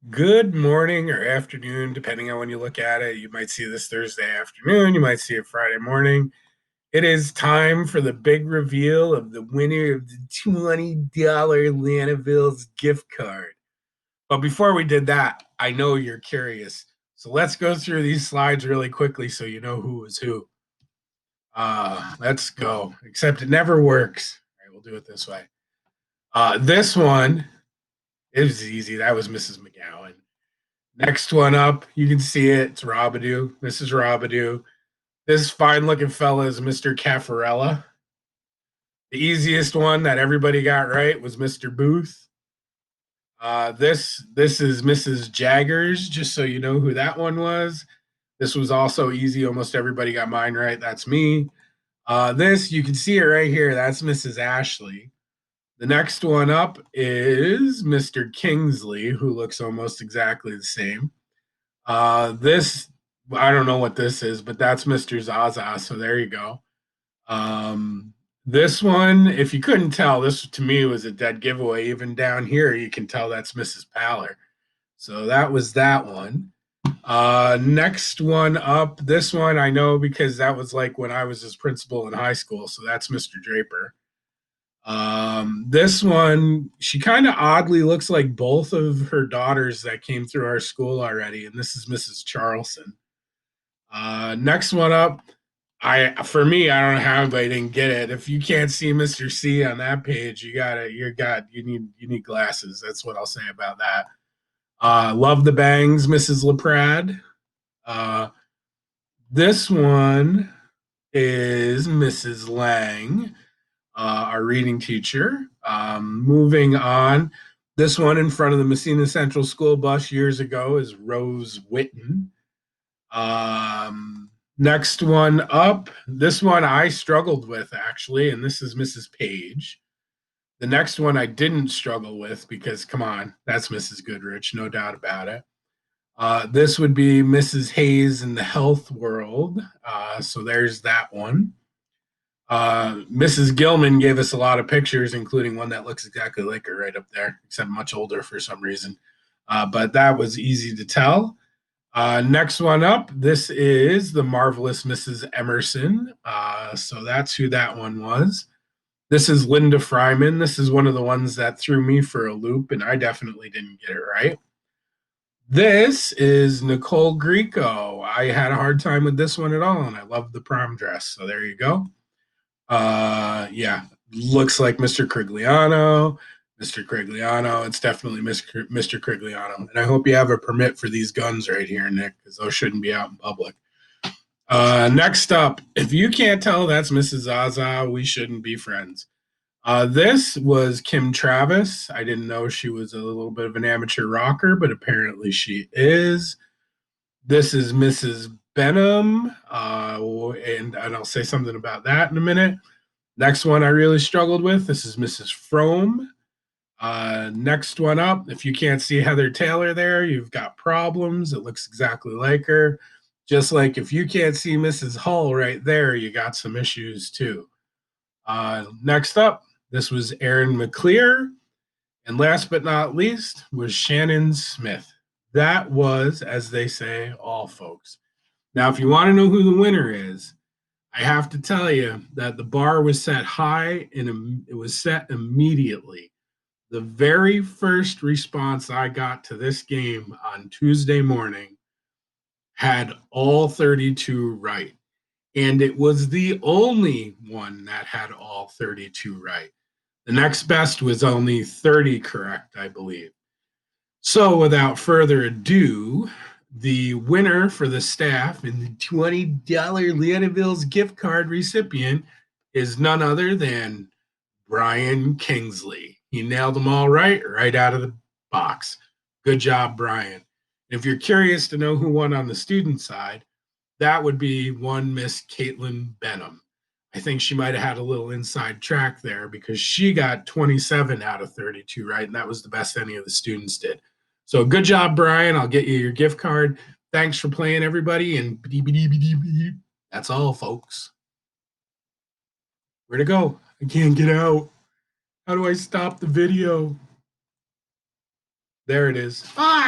Good morning or afternoon, depending on when you look at it. You might see this Thursday afternoon, you might see it Friday morning. It is time for the big reveal of the winner of the $20 Lanavilles gift card. But before we did that, I know you're curious. So let's go through these slides really quickly so you know who was who. Let's go. Except it never works. All right, we'll do it this way. This one, it was easy. That was Mrs. McGowan. Next one up, you can see it. It's Robidoo. This is Robidoo. This fine looking fella is Mr. Caffarella. The easiest one that everybody got right was Mr. Booth. This is Mrs. Jaggers, just so you know who that one was. This was also easy. Almost everybody got mine right. That's me. This, you can see it right here. That's Mrs. Ashley. The next one up is Mr. Kingsley, who looks almost exactly the same. This I don't know what this is, but that's Mr. Zaza. So there you go. Um, this one, if you couldn't tell, this to me was a dead giveaway. Even down here, you can tell that's Mrs. Paller. So that was that one. Next one up, this one I know because that was like when I was his principal in high school. So that's Mr. Draper. This one, she kind of oddly looks like both of her daughters that came through our school already, and this is Mrs. Charleston. Next one up, I for me, I don't know how anybody didn't get it. If you can't see Mr. C on that page, you need glasses. That's what I'll say about that. Love the bangs, Mrs. LaPrade. Uh, this one is Mrs. Lang, our reading teacher. Moving on, this one in front of the Messina Central School bus years ago is Rose Witten. Next one up, this one I struggled with actually, and this is Mrs. Page. The next one I didn't struggle with because, come on, that's Mrs. Goodrich, no doubt about it. This would be Mrs. Hayes in the health world. So there's that one. Mrs. Gilman gave us a lot of pictures, including one that looks exactly like her right up there, except much older for some reason. But that was easy to tell. Next one up, this is the marvelous Mrs. Emerson. So that's who that one was. This is Linda Fryman. This is one of the ones that threw me for a loop, and I definitely didn't get it right. This is Nicole Greco. I had a hard time with this one at all, and I love the prom dress. So there you go. Yeah, looks like Mr. Crigliano. Mr. Crigliano. It's definitely Mr. Crigliano. And I hope you have a permit for these guns right here, Nick, because those shouldn't be out in public. Next up, if you can't tell that's Mrs. Zaza, we shouldn't be friends. This was Kim Travis. I didn't know she was a little bit of an amateur rocker, but apparently she is. This is Mrs. Benham, and I'll say something about that in a minute. Next one I really struggled with. This is Mrs. Frome. Next one up. If you can't see Heather Taylor there, you've got problems. It looks exactly like her. Just like if you can't see Mrs. Hull right there, you got some issues too. Next up, this was Erin McClear. And last but not least was Shannon Smith. That was, as they say, all folks. Now, if you want to know who the winner is, I have to tell you that the bar was set high and it was set immediately. The very first response I got to this game on Tuesday morning had all 32 right. And it was the only one that had all 32 right. The next best was only 30 correct, I believe. So without further ado, the winner for the staff and the $20 Leonaville's gift card recipient is none other than Brian Kingsley. He nailed them all right out of the box. Good job, Brian. If you're curious to know who won on the student side, that would be one Miss Caitlin Benham. I think she might have had a little inside track there because she got 27 out of 32 right, and that was the best any of the students did. So good job, Brian. I'll get you your gift card. Thanks for playing, everybody. And that's all, folks. Where to go? I can't get out. How do I stop the video? There it is. Bye.